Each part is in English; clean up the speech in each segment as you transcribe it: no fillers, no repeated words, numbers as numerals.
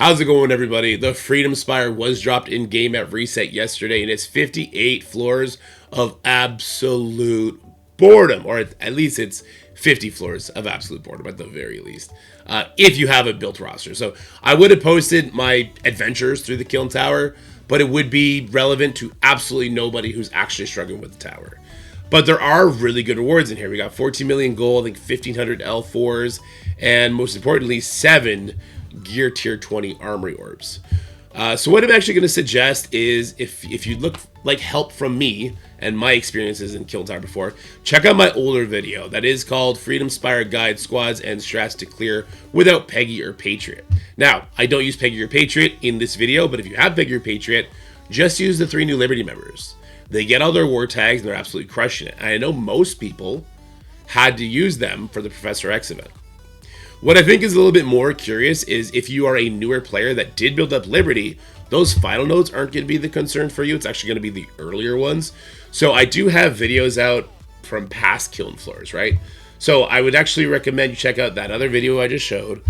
How's it going, everybody? The Freedome Spire was dropped in game at reset yesterday, and it's 58 floors of absolute boredom, or at least it's 50 floors of absolute boredom at the very least, if you have a built roster. So I would have posted my adventures through the Kiln Tower, but it would be relevant to absolutely nobody who's actually struggling with the tower. But there are really good rewards in here. We got 14 million gold, I think 1,500 L4s, and most importantly, 7 gear tier 20 armory orbs. So what I'm actually going to suggest is if you look like help from me and my experiences in Kiln Tower before, check out my older video that is called Freedome Spire Guide Squads and Strats to Clear Without Peggy or Patriot. Now, I don't use Peggy or Patriot in this video, but if you have Peggy or Patriot, just use the 3 new Liberty members. They get all their war tags and they're absolutely crushing it. And I know most people had to use them for the Professor X event. What I think is a little bit more curious is if you are a newer player that did build up Liberty, those final nodes aren't going to be the concern for you. It's actually going to be the earlier ones. So I do have videos out from past Kiln floors, right? So I would actually recommend you check out that other video I just showed,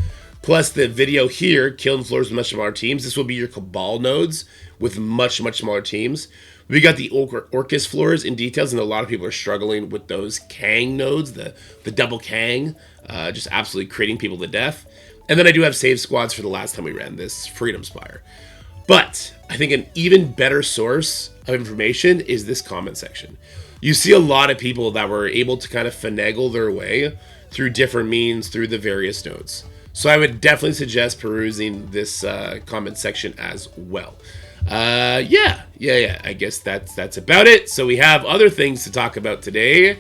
plus the video here, Kiln floors with much smaller teams. This will be your Cabal nodes with much smaller teams. We got the Orcus floors in details, and a lot of people are struggling with those Kang nodes, the double Kang, just absolutely creating people to death. And then I do have save squads for the last time we ran this Freedome Spire. But I think an even better source of information is this comment section. You see a lot of people that were able to kind of finagle their way through different means through the various nodes. So I would definitely suggest perusing this comment section as well. Yeah, I guess that's about it. So we have other things to talk about today.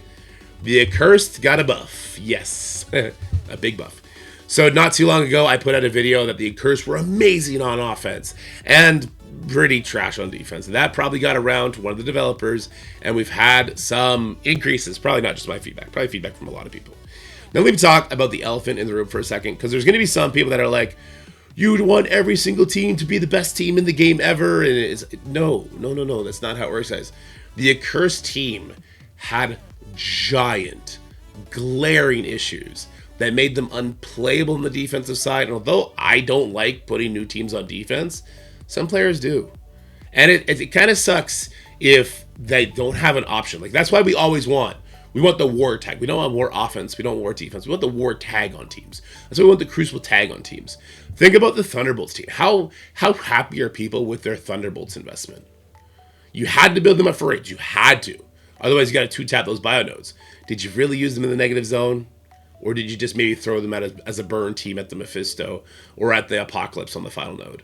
The Accursed got a buff. Yes, a big buff. So not too long ago, I put out a video that the Accursed were amazing on offense and pretty trash on defense. And that probably got around to one of the developers, and we've had some increases. Probably not just my feedback, probably feedback from a lot of people. Now let me talk about the elephant in the room for a second, because there's going to be some people that are like, you would want every single team to be the best team in the game ever. And it's no. That's not how it works, guys. The Accursed team had giant, glaring issues that made them unplayable on the defensive side. And although I don't like putting new teams on defense, some players do. And it kind of sucks if they don't have an option. Like, that's why we want the war tag. We don't want war offense. We don't want war defense. We want the war tag on teams. That's why we want the Crucible tag on teams. Think about the Thunderbolts team. How happy are people with their Thunderbolts investment? You had to build them up for raids. You had to. Otherwise, you got to 2-tap those bio nodes. Did you really use them in the negative zone? Or did you just maybe throw them out as a burn team at the Mephisto or at the Apocalypse on the final node?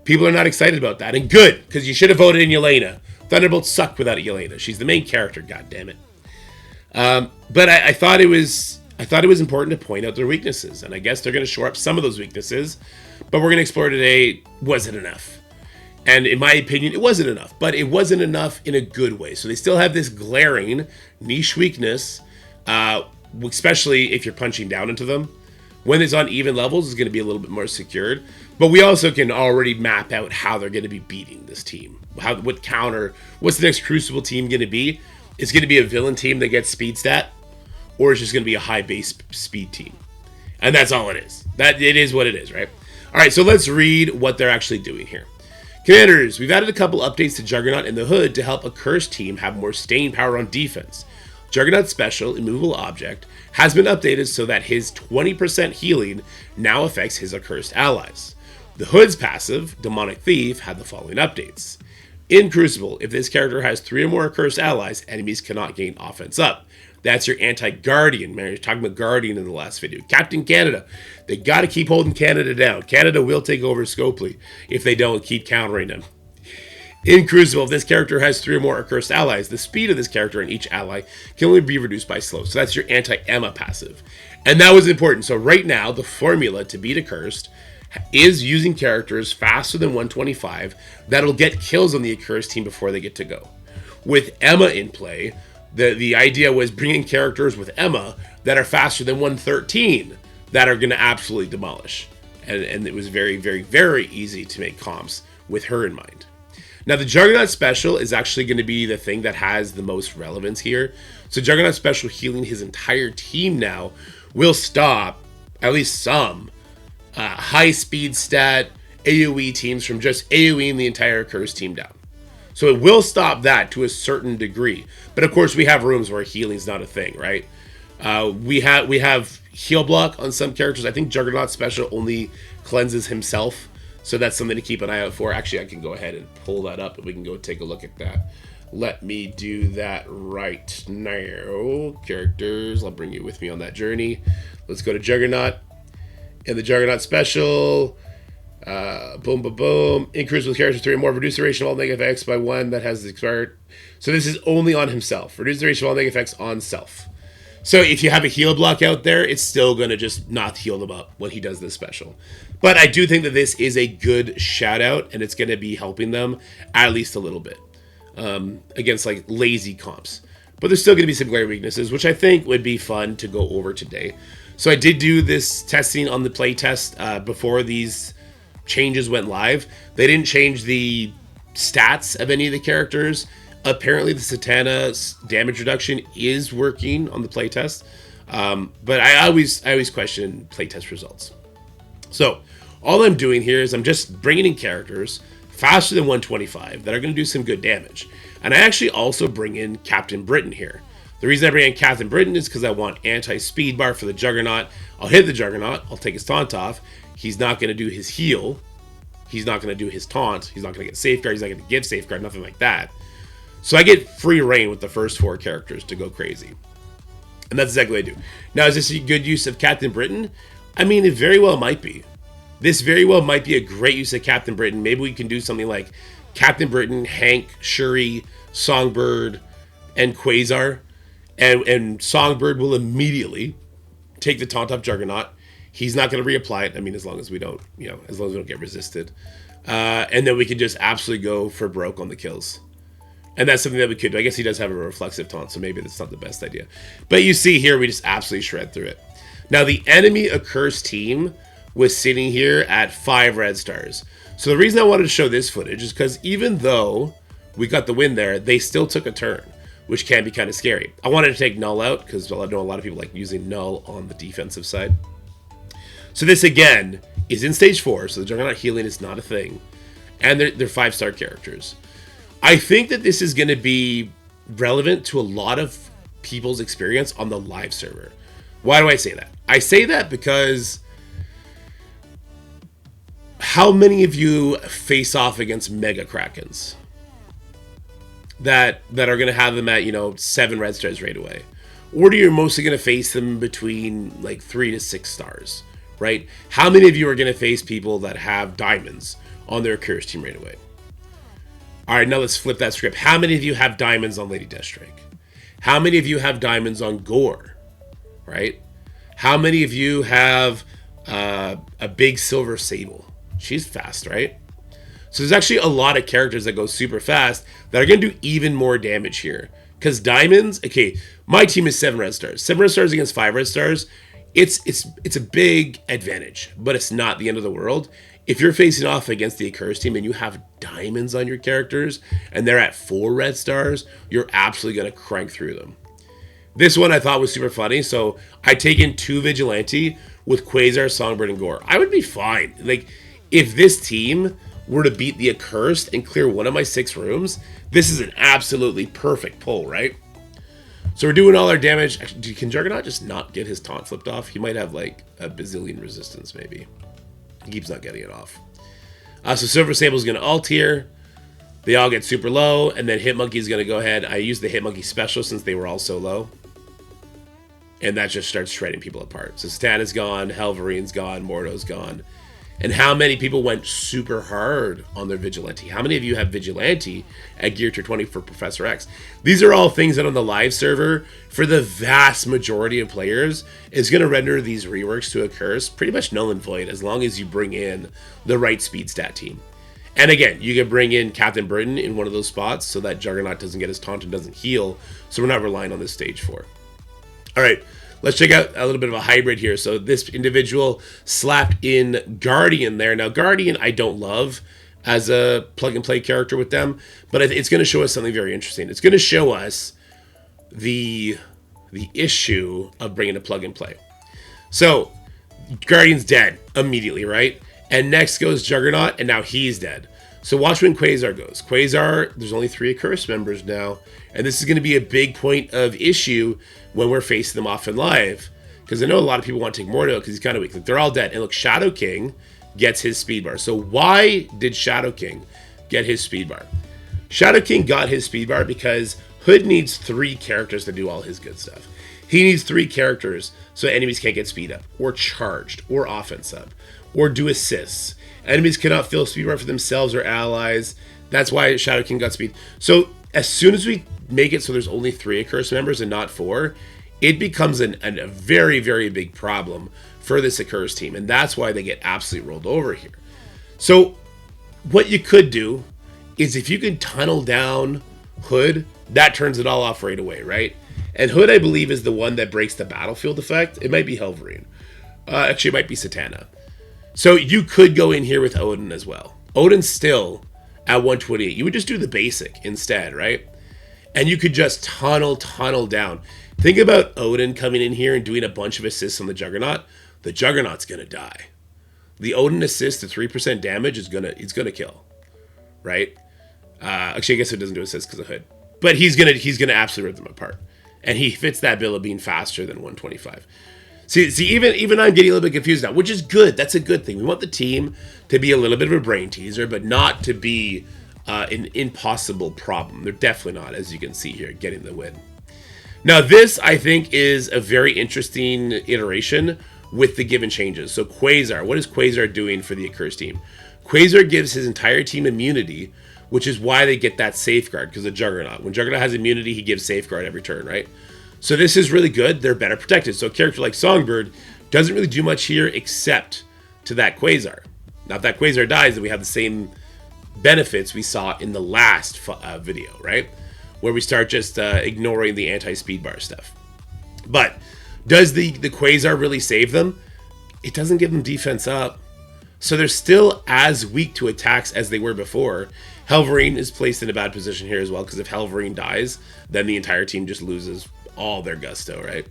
People are not excited about that. And good, because you should have voted in Yelena. Thunderbolts suck without Yelena. She's the main character, goddammit. But I thought it was important to point out their weaknesses, and I guess they're going to shore up some of those weaknesses, but we're going to explore today, was it enough? And in my opinion, it wasn't enough, but it wasn't enough in a good way. So they still have this glaring niche weakness, especially if you're punching down into them. When it's on even levels, it's going to be a little bit more secured, but we also can already map out how they're going to be beating this team. What's the next Crucible team going to be? It's going to be a villain team that gets speed stat, or it's just going to be a high base speed team. And that's all it is. It is what it is, right? All right, so let's read what they're actually doing here. Commanders, we've added a couple updates to Juggernaut in the Hood to help Accursed team have more staying power on defense. Juggernaut's special, Immovable Object, has been updated so that his 20% healing now affects his Accursed allies. The Hood's passive, Demonic Thief, had the following updates. In Crucible, if this character has 3 or more Accursed allies, enemies cannot gain offense up. That's your anti-Guardian. Man, you're talking about Guardian in the last video. Captain Canada. They got to keep holding Canada down. Canada will take over Scopely if they don't keep countering them. In Crucible, if this character has 3 or more Accursed allies, the speed of this character and each ally can only be reduced by slow. So that's your anti-Emma passive. And that was important. So right now, the formula to beat Accursed is using characters faster than 125 that'll get kills on the Accursed team before they get to go. With Emma in play, the idea was bringing characters with Emma that are faster than 113 that are going to absolutely demolish. And it was very, very, very easy to make comps with her in mind. Now, the Juggernaut Special is actually going to be the thing that has the most relevance here. So Juggernaut Special healing his entire team now will stop, at least some, high speed stat AoE teams from just AoEing the entire Accursed team down. So it will stop that to a certain degree. But of course, we have rooms where healing's not a thing, right? We have heal block on some characters. I think Juggernaut special only cleanses himself. So that's something to keep an eye out for. Actually, I can go ahead and pull that up and we can go take a look at that. Let me do that right now. Characters, I'll bring you with me on that journey. Let's go to Juggernaut. And the Juggernaut special, boom, boom, boom. Increase with characters 3 or more. Reduce the ratio of all negative effects by 1 that has expired. So this is only on himself. Reduce the ratio of all negative effects on self. So if you have a heal block out there, it's still going to just not heal them up when he does this special. But I do think that this is a good shout out, and it's going to be helping them at least a little bit against like lazy comps. But there's still going to be some glaring weaknesses, which I think would be fun to go over today. So I did do this testing on the playtest before these changes went live. They didn't change the stats of any of the characters. Apparently the Satana's damage reduction is working on the playtest. But I always question playtest results. So all I'm doing here is I'm just bringing in characters faster than 125 that are going to do some good damage. And I actually also bring in Captain Britain here. The reason I bring in Captain Britain is because I want anti-speed bar for the Juggernaut. I'll hit the Juggernaut. I'll take his taunt off. He's not going to do his heal. He's not going to do his taunt. He's not going to get safeguard. He's not going to give safeguard. Nothing like that. So I get free reign with the first 4 characters to go crazy. And that's exactly what I do. Now, is this a good use of Captain Britain? I mean, it very well might be. This very well might be a great use of Captain Britain. Maybe we can do something like Captain Britain, Hank, Shuri, Songbird, and Quasar. And Songbird will immediately take the taunt off Juggernaut. He's not going to reapply it. I mean, as long as we don't, as long as we don't get resisted. And then we can just absolutely go for broke on the kills. And that's something that we could do. I guess he does have a reflexive taunt, so maybe that's not the best idea. But you see here, we just absolutely shred through it. Now, the enemy Accursed team was sitting here at 5 red stars. So the reason I wanted to show this footage is because even though we got the win there, they still took a turn, which can be kind of scary. I wanted to take Null out because I know a lot of people like using Null on the defensive side. So this, again, is in stage 4, so the Juggernaut healing is not a thing. And they're 5-star characters. I think that this is going to be relevant to a lot of people's experience on the live server. Why do I say that? I say that because how many of you face off against Mega Krakens that are going to have them at, 7 red stars right away? Or do you mostly going to face them between like 3 to 6 stars, right? How many of you are going to face people that have diamonds on their Accursed team right away? All right, now let's flip that script. How many of you have diamonds on Lady Deathstrike? How many of you have diamonds on Gore, right? How many of you have a big silver Sable? She's fast, right? So there's actually a lot of characters that go super fast that are going to do even more damage here. Because diamonds, okay, my team is 7 red stars. 7 red stars against 5 red stars, it's a big advantage, but it's not the end of the world. If you're facing off against the Accursed team and you have diamonds on your characters and they're at 4 red stars, you're absolutely going to crank through them. This one I thought was super funny, so I take in 2 Vigilante with Quasar, Songbird, and Gore. I would be fine. Like, if this team were to beat the Accursed and clear one of my 6 rooms, this is an absolutely perfect pull, right? So we're doing all our damage. Actually, can Juggernaut just not get his taunt flipped off? He might have like a bazillion resistance, maybe. He keeps not getting it off. So Silver Sable's going to ult here. They all get super low, and then Hitmonkey's going to go ahead. I used the Hitmonkey special since they were all so low. And that just starts shredding people apart. So Satana's gone, Helverine's gone, Mordo's gone. And how many people went super hard on their Vigilante? How many of you have Vigilante at Gear Tier 20 for Professor X? These are all things that on the live server, for the vast majority of players, is going to render these reworks to Accursed pretty much null and void as long as you bring in the right speed stat team. And again, you can bring in Captain Britain in one of those spots so that Juggernaut doesn't get his taunt and doesn't heal, so we're not relying on this stage 4. All right. Let's check out a little bit of a hybrid here. So this individual slapped in Guardian there. Now, Guardian I don't love as a plug-and-play character with them, but it's going to show us something very interesting. It's going to show us the issue of bringing a plug-and-play. So, Guardian's dead immediately, right? And next goes Juggernaut, and now he's dead. So watch when Quasar goes. Quasar, there's only 3 Accursed members now, and this is going to be a big point of issue when we're facing them off in live. Because I know a lot of people want to take Mordo because he's kind of weak. Like, they're all dead. And look, Shadow King gets his speed bar. So why did Shadow King get his speed bar? Shadow King got his speed bar because Hood needs 3 characters to do all his good stuff. He needs 3 characters so enemies can't get speed up, or charged, or offense up, or do assists. Enemies cannot fill speed bar for themselves or allies. That's why Shadow King got speed. So as soon as we make it so there's only 3 Accursed members and not 4, it becomes a very, very big problem for this Accursed team. And that's why they get absolutely rolled over here. So what you could do is if you can tunnel down Hood, that turns it all off right away, right? And Hood, I believe, is the one that breaks the battlefield effect. It might be Helverine. Actually, it might be Satana. So you could go in here with Odin as well. Odin's still at 128. You would just do the basic instead, right? And you could just tunnel down. Think about Odin coming in here and doing a bunch of assists on the Juggernaut. The Juggernaut's going to die. The Odin assist to 3% damage is gonna kill, right? Actually, I guess it doesn't do assist because of Hood. But he's gonna absolutely rip them apart. And he fits that bill of being faster than 125. See, even I'm getting a little bit confused now, which is good. That's a good thing. We want the team to be a little bit of a brain teaser, but not to be an impossible problem. They're definitely not, as you can see here, getting the win. Now, this, I think, is a very interesting iteration with the given changes. So Quasar, what is Quasar doing for the Accursed team? Quasar gives his entire team immunity, which is why they get that safeguard, because of Juggernaut. When Juggernaut has immunity, he gives safeguard every turn, right? So this is really good. They're better protected. So a character like Songbird doesn't really do much here except to that Quasar. Now, if that Quasar dies, then we have the same benefits we saw in the last video, right? Where we start just ignoring the anti-speed bar stuff. But does the Quasar really save them? It doesn't give them defense up. So they're still as weak to attacks as they were before. Helverine is placed in a bad position here as well, because if Helverine dies, then the entire team just loses all their gusto, right?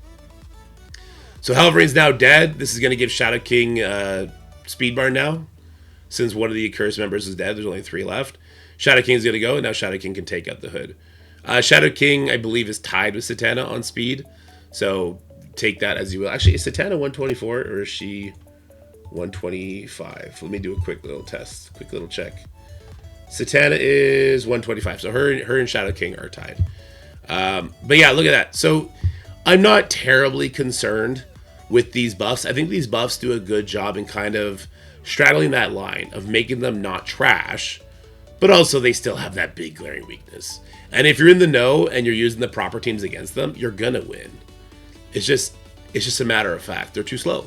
So Helverine's now dead. This is going to give Shadow King speed bar now. Since one of the Accursed members is dead, there's only 3 left. Shadow King's going to go, and now Shadow King can take out the Hood. Shadow King, I believe, is tied with Satana on speed. So take that as you will. Actually, is Satana 124 or is she 125? Let me do a quick little test, quick little check. Satana is 125, so her and Shadow King are tied. But yeah, look at that. So I'm not terribly concerned with these buffs. I think these buffs do a good job in kind of straddling that line of making them not trash, but also they still have that big glaring weakness. And if you're in the know and you're using the proper teams against them, you're gonna win. It's just a matter of fact. They're too slow.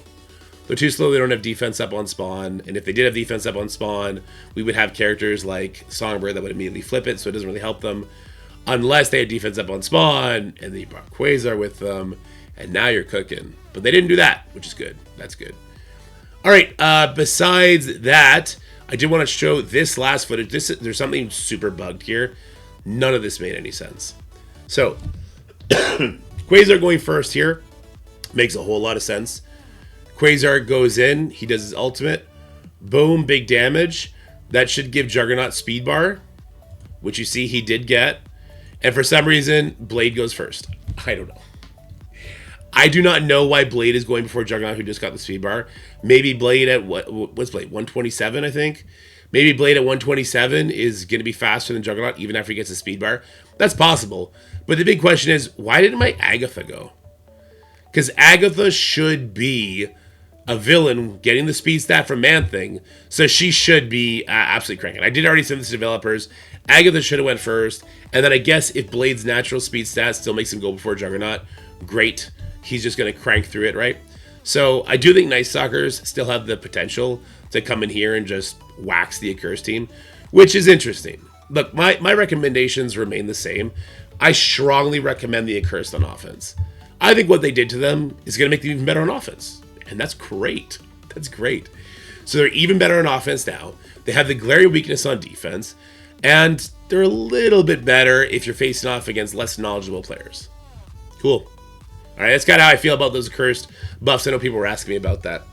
They're too slow. They don't have defense up on spawn. And if they did have defense up on spawn, we would have characters like Songbird that would immediately flip it, so it doesn't really help them. Unless they had defense up on spawn, and then you brought Quasar with them, and now you're cooking. But they didn't do that, which is good. That's good. All right, besides that, I did want to show this last footage. There's something super bugged here. None of this made any sense. So, Quasar going first here makes a whole lot of sense. Quasar goes in, he does his ultimate, boom, big damage. That should give Juggernaut speed bar, which you see he did get. And for some reason, Blade goes first. I don't know. I do not know why Blade is going before Juggernaut, who just got the speed bar. Maybe Blade at, what's Blade, 127, I think? Maybe Blade at 127 is going to be faster than Juggernaut, even after he gets a speed bar. That's possible. But the big question is, why didn't my Agatha go? Because Agatha should be a villain getting the speed stat from Man-Thing, so she should be absolutely cranking. I did already send this to developers. Agatha should have went first, and then I guess if Blade's natural speed stat still makes him go before Juggernaut, great. He's just going to crank through it, right? So I do think Night Stalkers still have the potential to come in here and just wax the Accursed team, which is interesting. Look, my recommendations remain the same. I strongly recommend the Accursed on offense. I think what they did to them is going to make them even better on offense. And that's great. That's great. So they're even better on offense now. They have the glaring weakness on defense. And they're a little bit better if you're facing off against less knowledgeable players. Cool. All right, that's kind of how I feel about those Accursed buffs. I know people were asking me about that.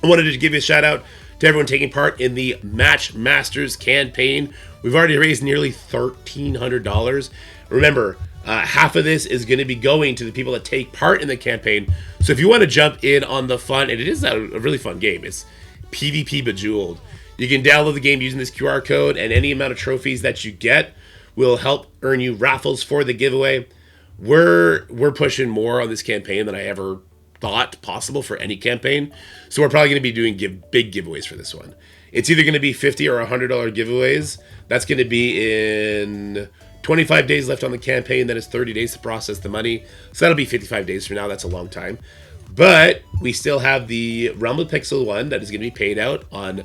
I wanted to give you a shout out to to everyone taking part in the Match Masters campaign. We've already raised nearly $1,300. Remember, half of this is going to be going to the people that take part in the campaign. So if you want to jump in on the fun, and it is a really fun game. It's PvP Bejeweled. You can download the game using this QR code, and any amount of trophies that you get will help earn you raffles for the giveaway. We're pushing more on this campaign than I ever thought possible for any campaign. So we're probably going to be doing big giveaways for this one. It's either going to be $50 or $100 giveaways. That's going to be in 25 days left on the campaign. Then it's 30 days to process the money. So that'll be 55 days from now. That's a long time. But we still have the Realm of Pixel one that is going to be paid out on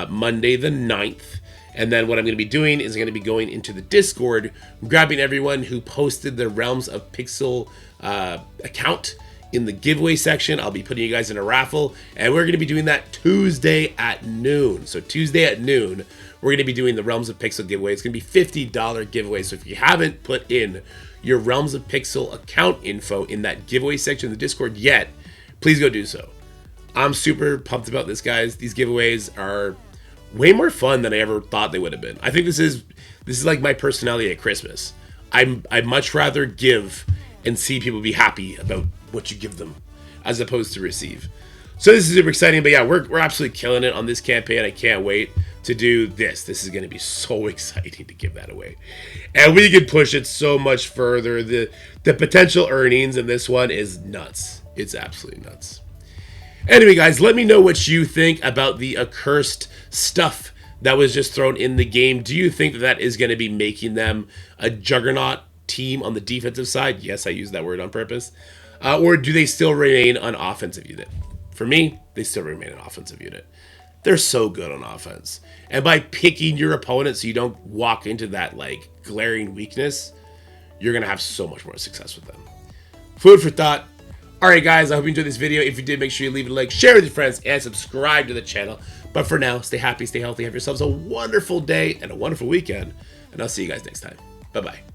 Monday the 9th. And then what I'm going to be doing is I'm going to be going into the Discord, grabbing everyone who posted the Realms of Pixel account in the giveaway section. I'll be putting you guys in a raffle, and we're going to be doing that Tuesday at noon. So Tuesday at noon, we're going to be doing the Realms of Pixel giveaway. It's going to be $50 giveaway. So if you haven't put in your Realms of Pixel account info in that giveaway section of the Discord yet, please go do so. I'm super pumped about this, guys. These giveaways are way more fun than I ever thought they would have been. I think this is like my personality at Christmas. I'd much rather give and see people be happy about what you give them as opposed to receive. So this is super exciting, but yeah, we're absolutely killing it on this campaign. I can't wait to do this. This is going to be so exciting to give that away. And we can push it so much further. The potential earnings in this one is nuts. It's absolutely nuts. Anyway, guys, let me know what you think about the Accursed stuff that was just thrown in the game. Do you think that is going to be making them a juggernaut team on the defensive side? Yes, I used that word on purpose. Or do they still remain an offensive unit? For me, they still remain an offensive unit. They're so good on offense. And by picking your opponent so you don't walk into that like glaring weakness, you're going to have so much more success with them. Food for thought. Alright guys, I hope you enjoyed this video. If you did, make sure you leave it a like, share with your friends, and subscribe to the channel. But for now, stay happy, stay healthy, have yourselves a wonderful day and a wonderful weekend. And I'll see you guys next time. Bye-bye.